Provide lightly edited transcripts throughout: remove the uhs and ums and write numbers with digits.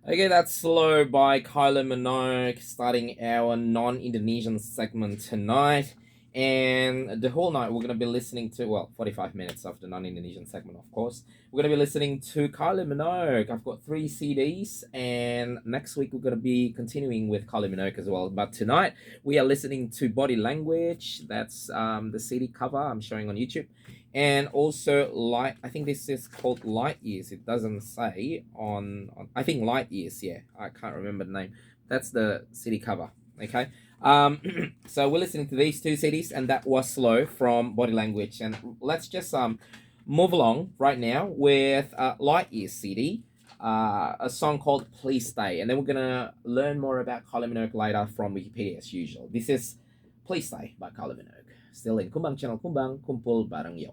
Okay, that's Slow by Kylie Minogue, starting our non-Indonesian segment tonight. And the whole night we're going to be listening to, well, 45 minutes of the non-Indonesian segment, of course. We're going to be listening to Kylie Minogue. I've got 3 CDs, and next week we're going to be continuing with Kylie Minogue as well. But tonight we are listening to Body Language. That's the CD cover I'm showing on YouTube. And also light, I think this is called Light Years. It doesn't say on I think Light Years. Yeah, I can't remember the name. That's the CD cover. Okay. So we're listening to these 2 CDs, and that was Slow from Body Language. And let's just move along right now with Light Years CD, a song called Please Stay. And then we're gonna learn more about Kylie Minogue later from Wikipedia as usual. This is Please Stay by Kylie Minogue. Still in Kumbang Channel Kumbang, kumpul bareng yo.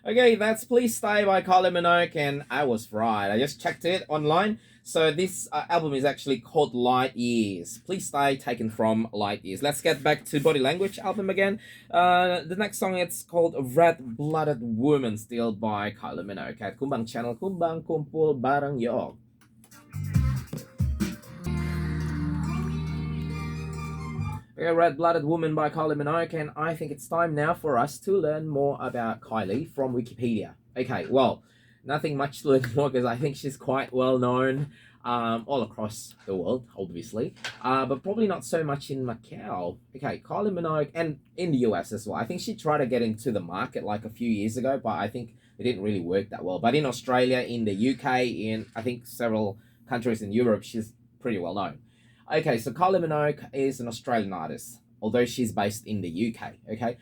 Okay, that's Please Stay by Kylie Minogue, and I was right. I just checked it online. So this album is actually called Light Years. Please Stay, taken from Light Years. Let's get back to Body Language album again. The next song, it's called Red Blooded Woman, still by Kylie Minogue at Kumbang Channel Kumbang, kumpul bareng yo. Okay, Red Blooded Woman by Kylie Minogue, and I think it's time now for us to learn more about Kylie from Wikipedia. Okay, well, nothing much to learn more because I think she's quite well known all across the world, obviously, but probably not so much in Macau. Okay, Kylie Minogue, and in the US as well. I think she tried to get into the market like a few years ago, but I think it didn't really work that well. But in Australia, in the UK, in I think several countries in Europe, she's pretty well known. Okay, so Kylie Minogue is an Australian artist, although she's based in the UK. Okay,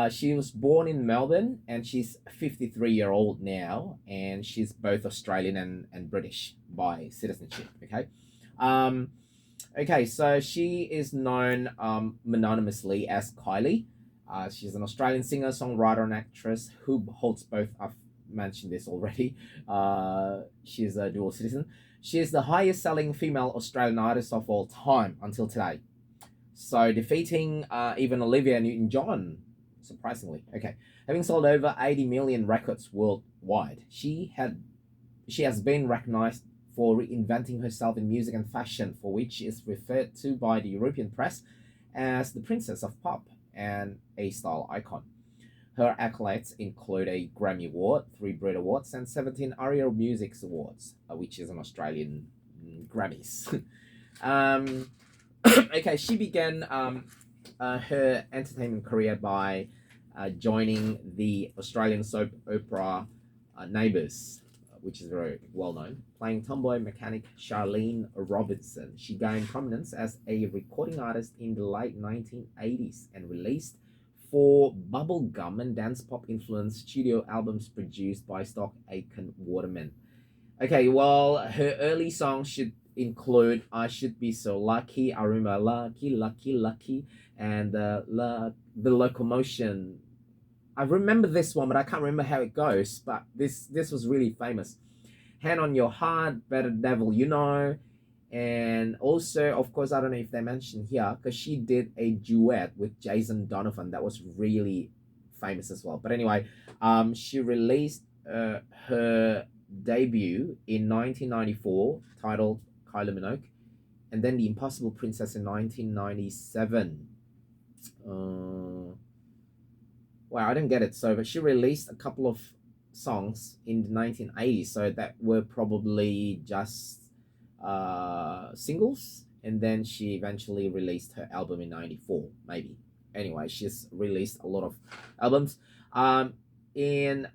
she was born in Melbourne, and she's 53-year-old now, and she's both Australian and British by citizenship. Okay, um, okay, so she is known mononymously as Kylie. She's an Australian singer, songwriter, and actress who holds both. I've mentioned this already. She's a dual citizen. She is the highest selling female Australian artist of all time until today. So defeating even Olivia Newton John, surprisingly. Okay. Having sold over 80 million records worldwide, she has been recognized for reinventing herself in music and fashion, for which she is referred to by the European press as the Princess of Pop and a style icon. Her accolades include a Grammy Award, 3 Brit Awards, and 17 ARIA Music Awards, which is an Australian Grammys. um, okay, she began her entertainment career by joining the Australian soap opera Neighbours, which is very well known, playing tomboy mechanic Charlene Robinson. She gained prominence as a recording artist in the late 1980s and released 4 bubblegum and dance pop influenced studio albums produced by Stock Aitken Waterman. Okay, well, her early songs should include I Should Be So Lucky, I Remember Lucky, Lucky, Lucky, and the Locomotion. I remember this one, but I can't remember how it goes, but this was really famous. Hand on Your Heart, Better Devil You Know, and also, of course, I don't know if they mentioned here because she did a duet with Jason Donovan that was really famous as well. But anyway, she released her debut in 1994 titled Kylie Minogue, and then The Impossible Princess in 1997. Well, I didn't get it. So, but she released a couple of songs in the 1980s, so that were probably just singles, and then she eventually released her album in 94, maybe. Anyway, she's released a lot of albums. In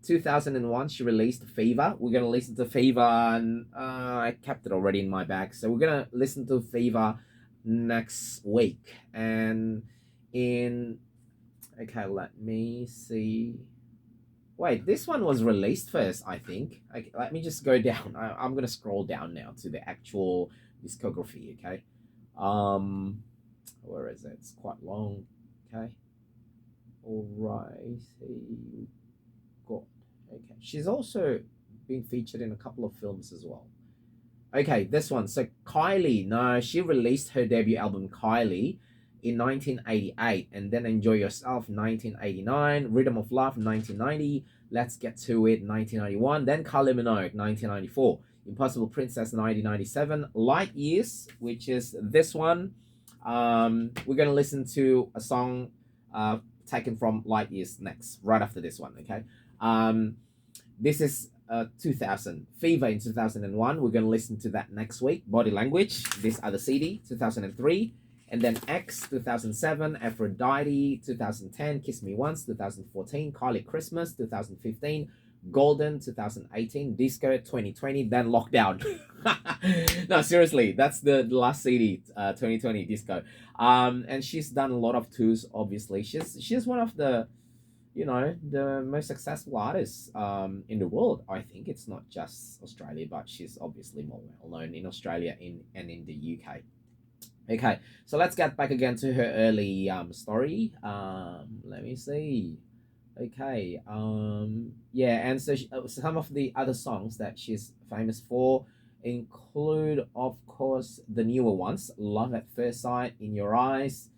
2001, she released Fever. We're going to listen to Fever, and I kept it already in my bag, so we're going to listen to Fever next week. And in okay, let me see. Wait, this one was released first, I think. Okay, let me just go down. I'm gonna scroll down now to the actual discography. Okay, um, where is it? It's quite long. Okay, all right. Got okay. She's also been featured in a couple of films as well. Okay, this one. So Kylie, no, she released her debut album Kylie in 1988, and then Enjoy Yourself 1989, Rhythm of Love 1990, Let's Get to It 1991, then Kylie Minogue 1994, Impossible Princess 1997, Light Years, which is this one. We're gonna listen to a song taken from Light Years next, right after this one. Okay. This is 2000 Fever in 2001. We're gonna listen to that next week. Body Language, this other CD 2003, and then X 2007, Aphrodite 2010, Kiss Me Once 2014, Kylie Christmas 2015, Golden 2018, Disco 2020, then Lockdown. No, seriously, that's the last CD, 2020 Disco. And she's done a lot of tours. Obviously, she's one of the the most successful artists in the world. I think it's not just Australia, but she's obviously more well known in Australia and in the UK. Okay, so let's get back again to her early story. Let me see. Okay, yeah, and so some of the other songs that she's famous for include, of course, the newer ones: "Love at First Sight," "In Your Eyes,"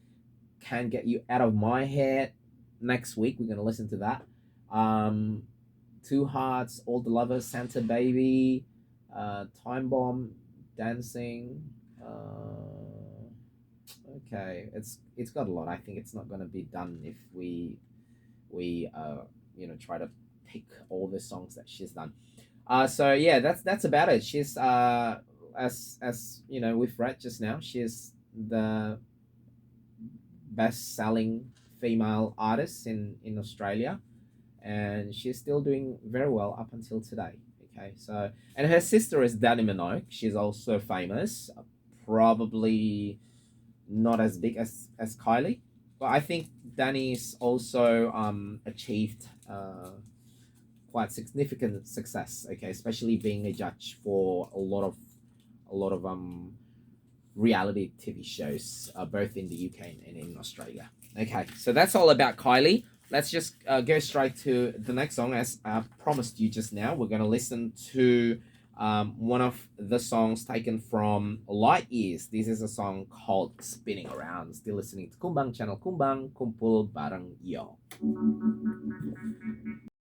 "Can't Get You Out of My Head." Next week we're gonna listen to that. Two Hearts, All the Lovers, Santa Baby, Time Bomb, Dancing. Okay, it's got a lot. I think it's not gonna be done if we try to pick all the songs that she's done. So yeah, that's about it. She's as we've read just now, she's the best selling female artist in Australia, and she's still doing very well up until today. Okay, so and her sister is Dannii Minogue. She's also famous, probably not as big as Kylie, but I think Danny's also achieved quite significant success. Okay, especially being a judge for a lot of reality TV shows, both in the UK and in Australia. Okay, so that's all about Kylie. Let's just go straight to the next song. As I promised you just now, we're going to listen to one of the songs taken from Light Years. This is a song called Spinning Around. Still listening to Kumbang Channel Kumbang, Kumpul Bareng Yo.